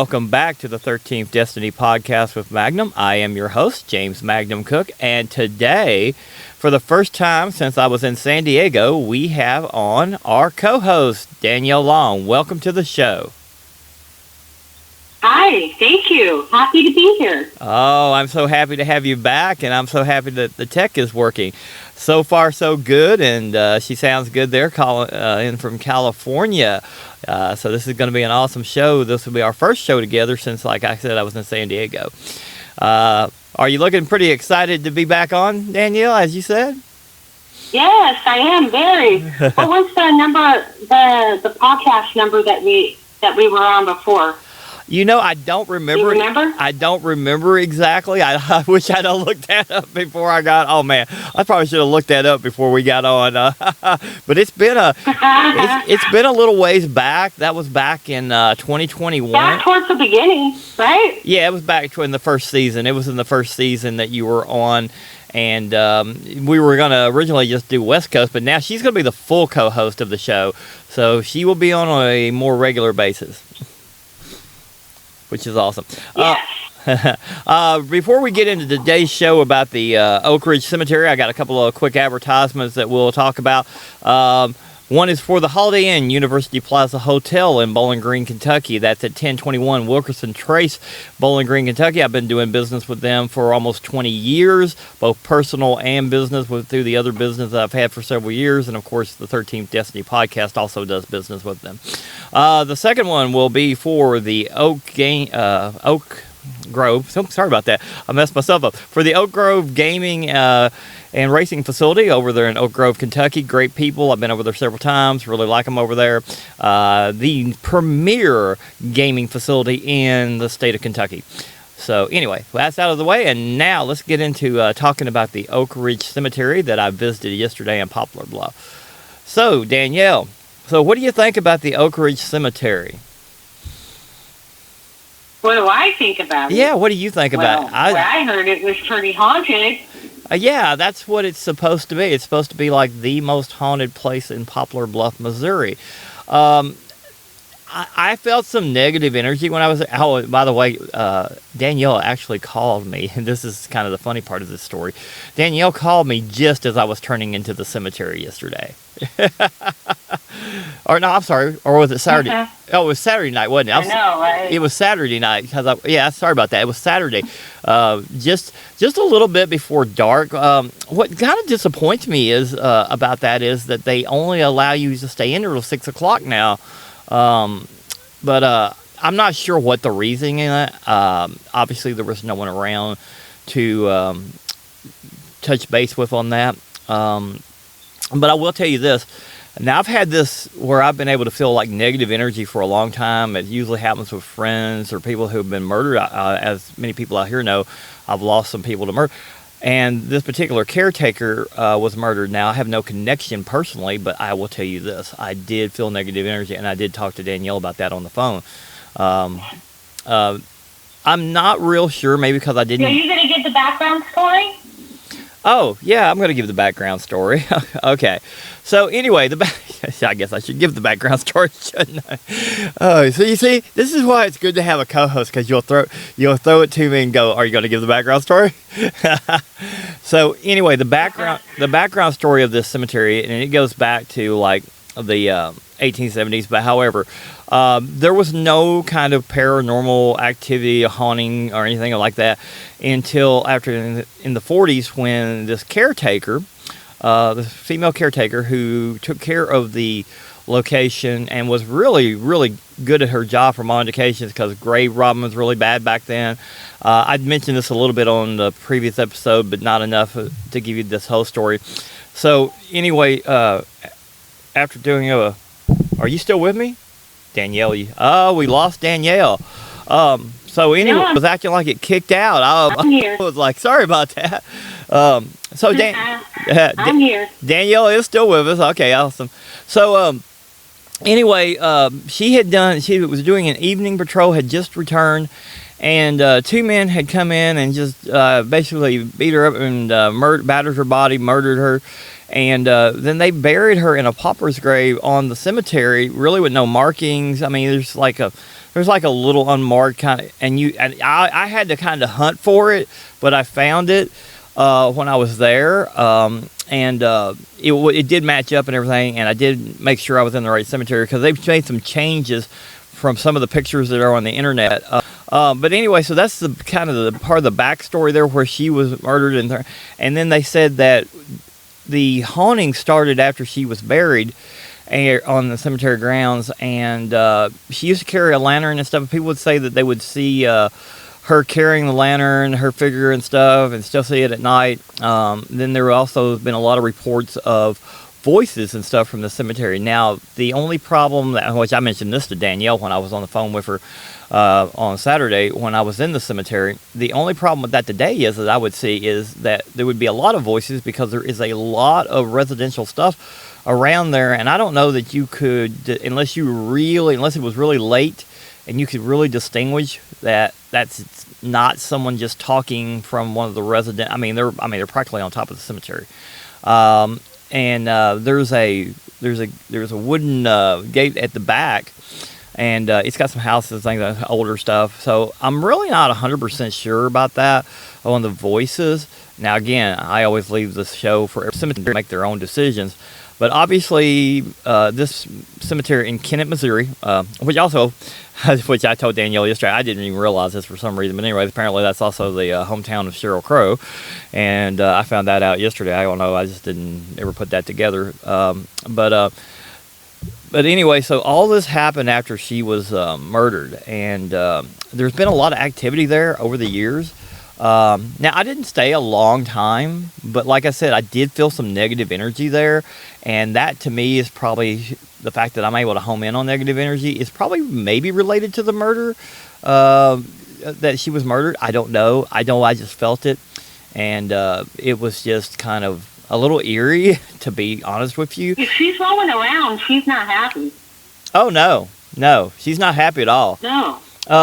welcome back to the 13th Destiny Podcast with Magnum. I am your host, James Magnum Cook, and today, for the first time since I was in San Diego, we have on our co-host, Danielle Long. Welcome to the show. Hi, thank you. Happy to be here. Oh, I'm so happy to have you back, and I'm so happy that the tech is working. So far, so good, and she sounds good there, calling in from California. So this is going to be an awesome show. This will be our first show together since, like I said, I was in San Diego. Are you looking pretty excited to be back on, Danielle, as you said? Yes, I am very. What was the number, the podcast number that we were on before? You know, I don't remember. Do you remember? I don't remember exactly. I wish I'd have looked that up before I got. Oh man, I probably should have looked that up before we got on. But it's been it's been a little ways back. That was back in 2021. Back towards the beginning, right? Yeah, it was back in the first season. It was in the first season that you were on. And we were going to originally just do West Coast, but now she's going to be the full co-host of the show. So she will be on a more regular basis, which is awesome. Yes. Before we get into today's show about the Oak Ridge Cemetery, I got a couple of quick advertisements that we'll talk about. One is for the Holiday Inn University Plaza Hotel in Bowling Green, Kentucky. That's at 1021 Wilkerson Trace, Bowling Green, Kentucky. I've been doing business with them for almost 20 years, both personal and business, through the other business that I've had for several years. And, of course, the 13th Destiny Podcast also does business with them. The second one will be for the Oak Grove. Sorry about that. I messed myself up. For the Oak Grove Gaming and Racing Facility over there in Oak Grove, Kentucky. Great people. I've been over there several times. Really like them over there. The premier gaming facility in the state of Kentucky. So anyway, that's out of the way. And now let's get into talking about the Oak Ridge Cemetery that I visited yesterday in Poplar Bluff. So, Danielle, what do you think about the Oak Ridge Cemetery? What do I think about it? Yeah, what do you think about it? I heard it was pretty haunted. Yeah, that's what it's supposed to be. It's supposed to be like the most haunted place in Poplar Bluff, Missouri. I felt some negative energy when I was there. Oh, by the way, Danielle actually called me, and this is kind of the funny part of this story. Danielle called me just as I was turning into the cemetery yesterday. Or no, I'm sorry. Or was it Saturday? Oh, it was Saturday night, wasn't it? I know, right? It was Saturday night. Sorry about that. It was Saturday. Just a little bit before dark. What kind of disappoints me is about that is that they only allow you to stay in until 6 o'clock now. But I'm not sure what the reasoning in it. Obviously, there was no one around to touch base with on that. But I will tell you this. Now, I've had this where I've been able to feel like negative energy for a long time. It usually happens with friends or people who have been murdered. As many people out here know, I've lost some people to murder. And this particular caretaker was murdered. Now, I have no connection personally, but I will tell you this. I did feel negative energy, and I did talk to Danielle about that on the phone. I'm not real sure, maybe because I didn't... Are you going to give the background story? Oh, yeah, I'm going to give the background story. Okay. So, anyway, I guess I should give the background story, shouldn't I? Oh, so you see, this is why it's good to have a co-host, because you'll throw it to me and go, are you going to give the background story? So, anyway, the background story of this cemetery, and it goes back to, like, the 1870s, but however, there was no kind of paranormal activity, haunting, or anything like that until after in the 40s when this caretaker, the female caretaker who took care of the location and was really, really good at her job for modifications because grave robbing was really bad back then. I'd mentioned this a little bit on the previous episode, but not enough to give you this whole story. So anyway, after doing are you still with me? Danielle, we lost Danielle. So anyway, it was acting like it kicked out. I'm here. I was like, sorry about that. I'm here. Danielle is still with us. Okay, awesome. So anyway, she was doing an evening patrol, had just returned, and 2 men had come in and just basically beat her up and battered her body, murdered her, and then they buried her in a pauper's grave on the cemetery, really with no markings. I mean, there's like a little unmarked kind of, and I had to kind of hunt for it, but I found it when I was there, and it did match up and everything, and I did make sure I was in the right cemetery because they've made some changes from some of the pictures that are on the internet. But anyway, so that's the kind of the part of the backstory there where she was murdered, and then they said that the haunting started after she was buried on the cemetery grounds, and she used to carry a lantern and stuff. People would say that they would see her carrying the lantern, her figure and stuff, and still see it at night. Then there also been a lot of reports of voices and stuff from the cemetery. Now, the only problem, which I mentioned this to Danielle when I was on the phone with her on Saturday when I was in the cemetery, the only problem with that today is that I would see is that there would be a lot of voices because there is a lot of residential stuff around there, and I don't know that you could, unless it was really late, and you could really distinguish that that's not someone just talking from one of the resident. I mean, they're practically on top of the cemetery. And there's a wooden gate at the back, and it's got some houses, things, older stuff. So I'm really not 100% sure about that on the voices. Now, again, I always leave the show for every cemetery to make their own decisions. But obviously, this cemetery in Kennett, Missouri, which I told Danielle yesterday, I didn't even realize this for some reason. But anyway, apparently that's also the hometown of Sheryl Crow. And I found that out yesterday. I don't know. I just didn't ever put that together. But anyway, so all this happened after she was murdered. And there's been a lot of activity there over the years. Now, I didn't stay a long time, but like I said, I did feel some negative energy there, and that to me is probably the fact that I'm able to home in on negative energy is probably maybe related to the murder, that she was murdered. I don't know. I just felt it, and it was just kind of a little eerie, to be honest with you. If she's rolling around, she's not happy. Oh, no, she's not happy at all. No.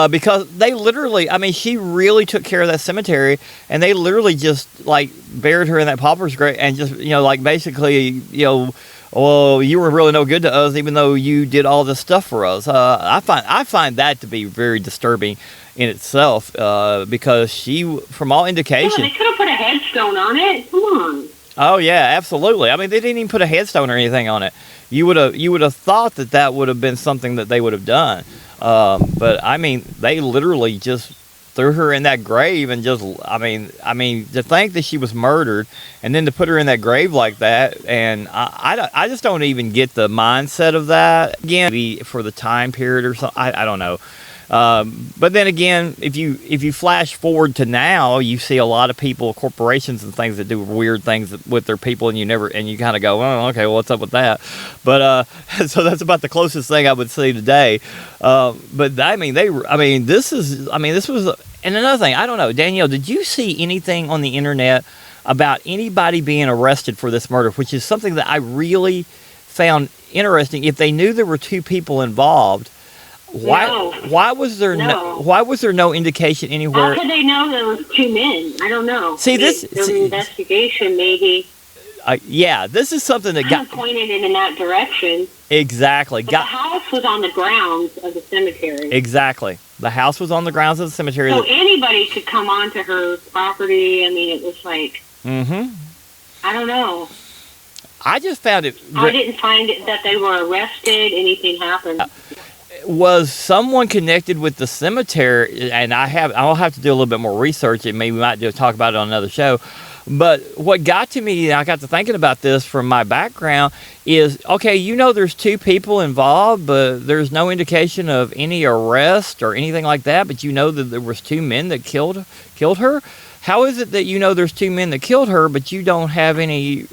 Because they literally, she really took care of that cemetery, and they literally just, buried her in that pauper's grave, and just, basically, well, you were really no good to us, even though you did all this stuff for us. I find that to be very disturbing in itself, because she, from all indication... Yeah, they could have put a headstone on it. Come on. Oh, yeah, absolutely. They didn't even put a headstone or anything on it. You would have thought that would have been something that they would have done. But they literally just threw her in that grave and just, to think that she was murdered and then to put her in that grave like that. And I just don't even get the mindset of that. Again, maybe for the time period or something, I don't know. But then again, if you flash forward to now, you see a lot of people, corporations and things that do weird things with their people, and you kind of go, oh, okay, well, what's up with that? But so that's about the closest thing I would see today. But this was, and another thing, I don't know, Danielle, did you see anything on the internet about anybody being arrested for this murder, which is something that I really found interesting? If they knew there were 2 people involved, why was there no indication anywhere? How could they know there was 2 men? I don't know. There's an investigation, maybe. Yeah, this is something that got pointed in that direction. Exactly. But the house was on the grounds of the cemetery. Exactly. The house was on the grounds of the cemetery. So anybody could come onto her property. It was like, mm-hmm. I don't know. I just found it. I didn't find it that they were arrested. Anything happened. Was someone connected with the cemetery? And I'll have to do a little bit more research, and maybe we might talk about it on another show. But what got to me, and I got to thinking about this from my background, is, okay, there's 2 people involved, but there's no indication of any arrest or anything like that, but that there was 2 men that killed her? How is it that there's 2 men that killed her, but you don't have any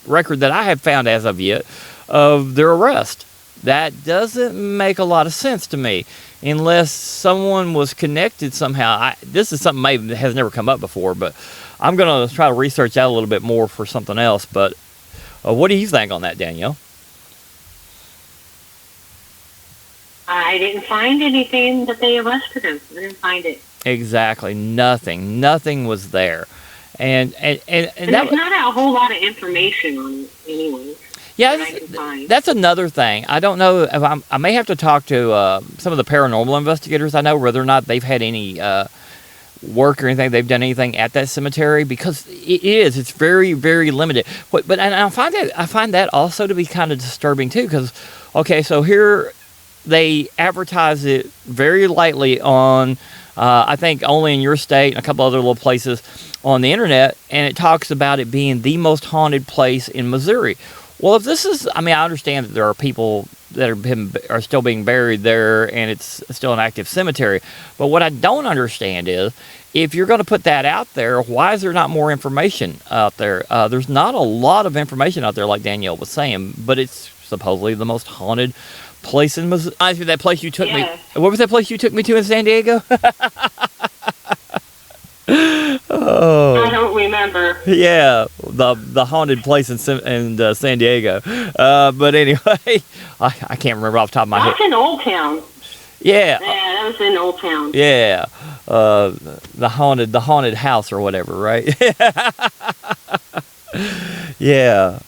record that I have found as of yet of their arrest? That doesn't make a lot of sense to me, unless someone was connected somehow. This is something that has never come up before, but I'm going to try to research that a little bit more for something else. But what do you think on that, Danielle? I didn't find anything that they arrested him. I didn't find it. Exactly. Nothing was there. And And there's not a whole lot of information on it anyway yeah, that I can find. that's another thing. I don't know if I may have to talk to some of the paranormal investigators I know whether or not they've had any work or anything. They've done anything at that cemetery because it's very very limited. But and I find that also to be kind of disturbing too because okay, so here they advertise it very lightly on. I think only in your state and a couple other little places on the internet, and it talks about it being the most haunted place in Missouri. Well, if this is, I mean, I understand that there are people that are still being buried there, and it's still an active cemetery. But what I don't understand is, if you're going to put that out there, why is there not more information out there? There's not a lot of information out there, like Danielle was saying, but it's supposedly the most haunted place in Missouri. That place you took me. What was that place you took me to in San Diego? Oh, I don't remember. yeah, the haunted place in San Diego. But anyway, I can't remember off the top of my head. That's in Old Town. Yeah, Yeah, that was in Old Town. yeah, the haunted house or whatever, right? Yeah,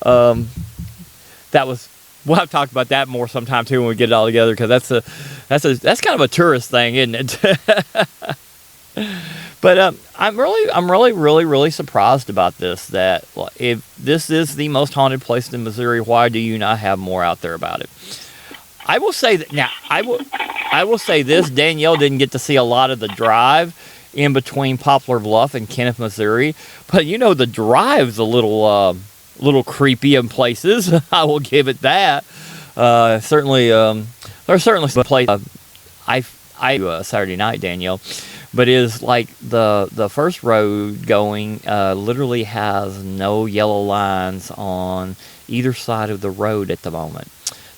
that was. We'll have to talk about that more sometime too when we get it all together because that's kind of a tourist thing, isn't it? But I'm really surprised about this. That if this is the most haunted place in Missouri, why do you not have more out there about it? I will say that now. I will say this: Danielle didn't get to see a lot of the drive in between Poplar Bluff and Kenneth, Missouri. But the drive's a little creepy in places. I will give it that. Certainly, there's certainly some place. I Saturday night, Danielle. But it is like the first road going literally has no yellow lines on either side of the road at the moment.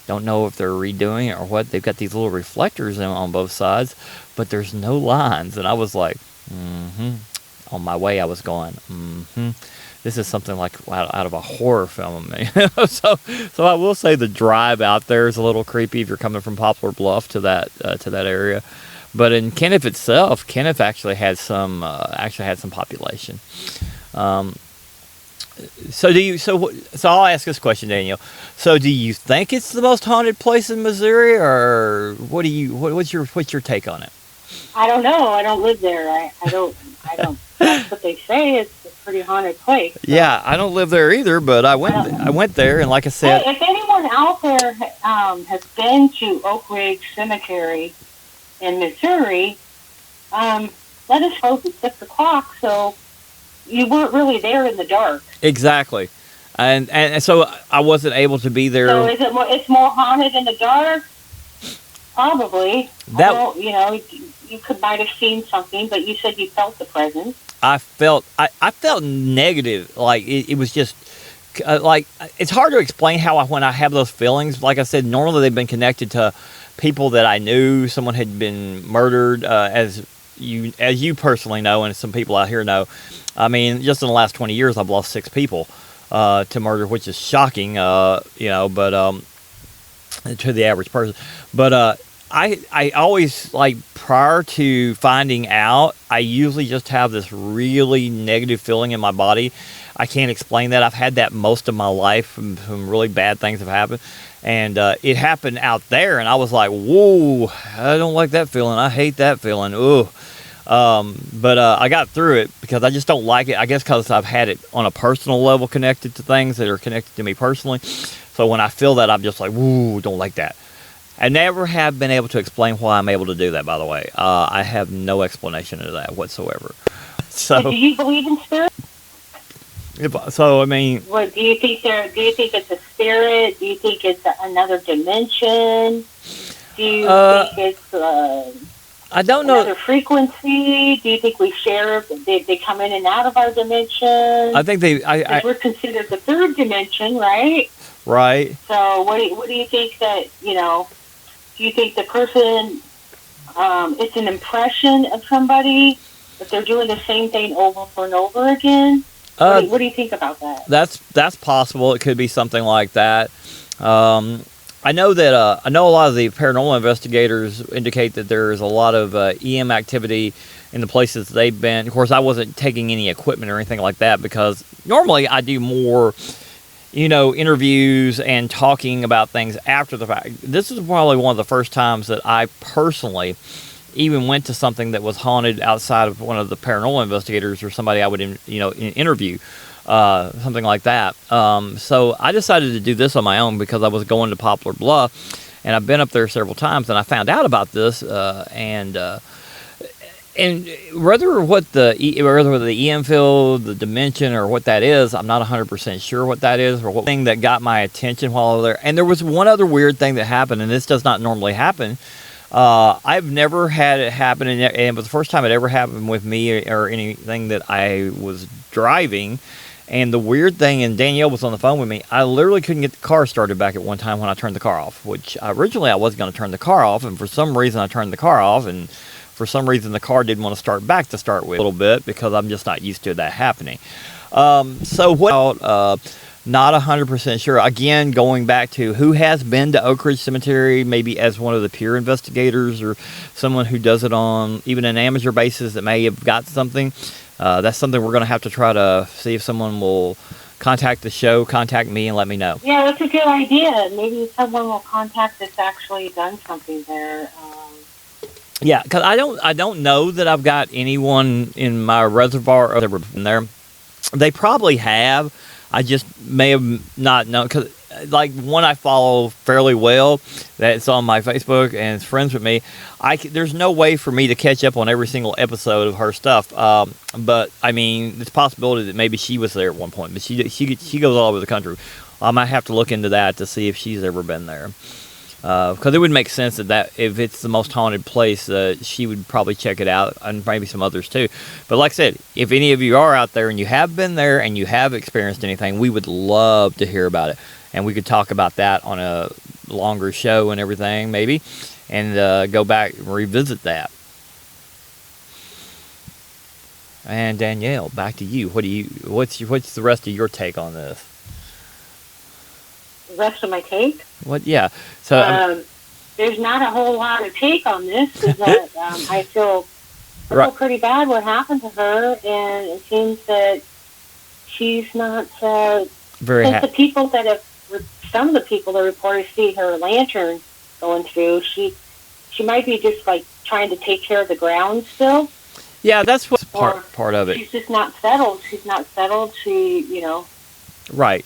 Don't know if they're redoing it or what. They've got these little reflectors on both sides, but there's no lines. And I was like, on my way I was going, this is something like out of a horror film. So I will say the drive out there is a little creepy if you're coming from Poplar Bluff to that area. But in Kenneth itself, Kenneth actually had some population. So I'll ask this question, Danielle. So do you think it's the most haunted place in Missouri, or what's your take on it? I don't know. I don't live there. I don't. That's what they say. It's a pretty haunted place. So. Yeah, I don't live there either, but I went there, and like I said, if anyone out there has been to Oak Ridge Cemetery in Missouri, let us know at 6 o'clock, so you weren't really there in the dark. Exactly, and so I wasn't able to be there. So it's more haunted in the dark? Probably. You might have seen something, but you said you felt the presence. I felt negative. Like it was just like it's hard to explain how when I have those feelings. Like I said, normally they've been connected to people that I knew. Someone had been murdered, as you personally know, and some people out here know. I mean, just in the last 20 years, I've lost 6 people to murder, which is shocking. But to the average person, but I always, like, prior to finding out, I usually just have this really negative feeling in my body. I can't explain that. I've had that most of my life. Some really bad things have happened. And it happened out there, and I was like, whoa, I don't like that feeling. I hate that feeling. Ooh. But I got through it because I just don't like it. I guess because I've had it on a personal level connected to things that are connected to me personally. So when I feel that, I'm just like, whoa, don't like that. I never have been able to explain why I'm able to do that, by the way. I have no explanation of that whatsoever. So, do you believe in spirit? So, I mean... What, do you think it's a spirit? Do you think it's another dimension? Do you think it's I don't know. Another frequency? Do you think we share? They come in and out of our dimension? I think we're considered the third dimension, right? Right. So what do you think that, do you think the person, it's an impression of somebody, that they're doing the same thing over and over again? What do you think about that? That's possible. It could be something like that. I know that I know a lot of the paranormal investigators indicate that there is a lot of EM activity in the places they've been. Of course, I wasn't taking any equipment or anything like that because normally I do more, interviews and talking about things after the fact. This is probably one of the first times that I personally even went to something that was haunted outside of one of the paranormal investigators or somebody I would, interview. Something like that. So I decided to do this on my own because I was going to Poplar Bluff, and I've been up there several times, and I found out about this, and whether the EM field, the dimension, or what that is, I'm not 100% sure what that is, or what thing that got my attention while I was there. And there was one other weird thing that happened, and this does not normally happen. I've never had it happen, and it was the first time it ever happened with me or anything that I was driving. And the weird thing, and Danielle was on the phone with me, I literally couldn't get the car started back at one time when I turned the car off, which originally I was going to turn the car off, and for some reason I turned the car off, and for some reason the car didn't want to start back to start with a little bit because I'm just not used to that happening. So what not 100% sure. Again, going back to who has been to Oak Ridge Cemetery, maybe as one of the peer investigators or someone who does it on even an amateur basis that may have got something. That's something we're going to have to try to see if someone will contact the show, contact me, and let me know. Yeah, that's a good idea. Maybe someone will contact that's actually done something there. Yeah, because I don't know that I've got anyone in my reservoir that ever been there. They probably have. I just may have not known, because like one I follow fairly well that's on my Facebook and is friends with me. There's no way for me to catch up on every single episode of her stuff. But I mean, it's a possibility that maybe she was there at one point. But she goes all over the country. I might have to look into that to see if she's ever been there. Because it would make sense that if it's the most haunted place, she would probably check it out, and maybe some others too. But like I said, if any of you are out there and you have been there and you have experienced anything, we would love to hear about it. And we could talk about that on a longer show and everything, maybe, and go back and revisit that. And Danielle, back to you. What's the rest of your take on this? The rest of my take? What? Yeah. So there's not a whole lot of take on this. Is that I feel pretty bad what happened to her, and it seems that she's not very happy. Some of the people that reported see her lantern going through. She might be just like trying to take care of the ground still. Yeah, that's what's part of it. She's just not settled. She's not settled. Right.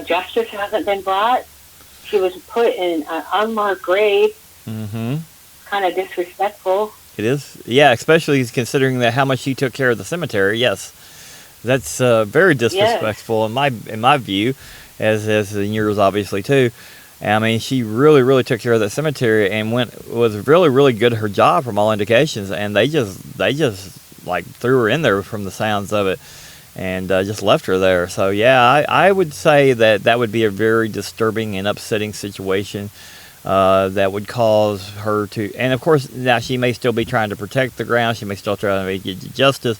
Justice hasn't been brought. She was put in an unmarked grave. Mm-hmm. Kind of disrespectful. It is. Yeah, especially considering how much she took care of the cemetery. Yes. That's very disrespectful in my view, as in yours obviously too. I mean, she really, really took care of that cemetery and was really, really good at her job from all indications. And they just like threw her in there from the sounds of it, and just left her there. So yeah, I would say that would be a very disturbing and upsetting situation. That would cause her to, and of course now she may still be trying to protect the ground. She may still try to get justice.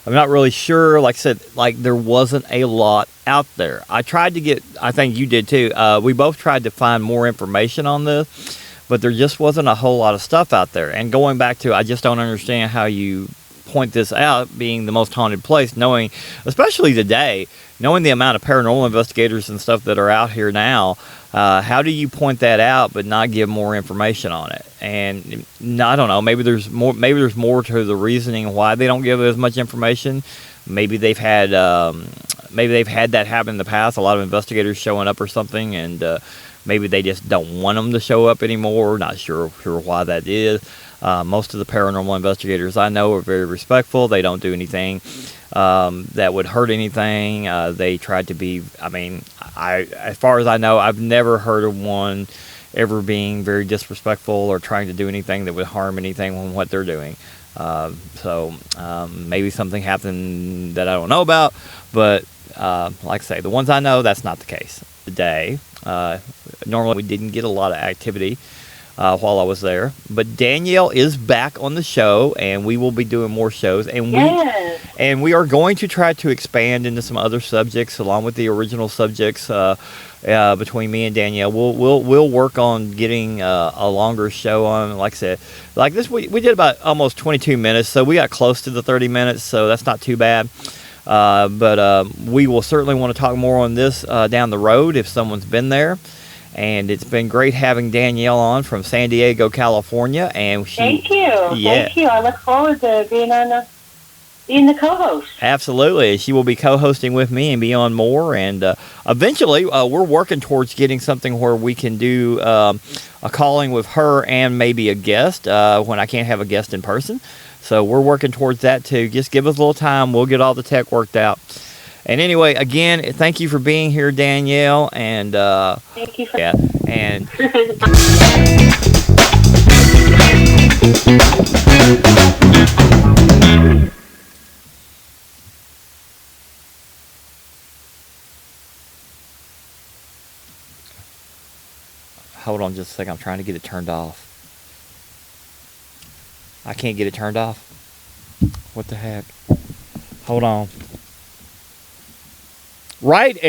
I'm not really sure. Like I said, there wasn't a lot out there. I tried to get, I think you did too. We both tried to find more information on this, but there just wasn't a whole lot of stuff out there. And going back to, I just don't understand how you point this out being the most haunted place, knowing, especially today, knowing the amount of paranormal investigators and stuff that are out here now. How do you point that out but not give more information on it? And I don't know, maybe there's more to the reasoning why they don't give as much information. Maybe they've had that happen in the past, a lot of investigators showing up or something, and maybe they just don't want them to show up anymore. Not sure why that is. Most of the paranormal investigators I know are very respectful. They don't do anything that would hurt anything. They tried to be, as far as I know, I've never heard of one ever being very disrespectful or trying to do anything that would harm anything on what they're doing. So maybe something happened that I don't know about, but like I say, the ones I know, that's not the case today. Normally we didn't get a lot of activity. while I was there. But Danielle is back on the show, and we will be doing more shows. And Yes. we are going to try to expand into some other subjects along with the original subjects. Between me and Danielle, we'll work on getting a longer show on. Like I said, like this, we did about almost 22 minutes, so we got close to the 30 minutes, so that's not too bad. But we will certainly want to talk more on this down the road if someone's been there. And it's been great having Danielle on from San Diego, California. And Thank you. Yeah. Thank you. I look forward to being the co-host. Absolutely. She will be co-hosting with me and be on more. And eventually, we're working towards getting something where we can do a calling with her and maybe a guest when I can't have a guest in person. So we're working towards that too. Just give us a little time. We'll get all the tech worked out. And anyway, again, thank you for being here, Danielle. And thank you for and hold on just a second. I'm trying to get it turned off. I can't get it turned off. What the heck? Hold on. Right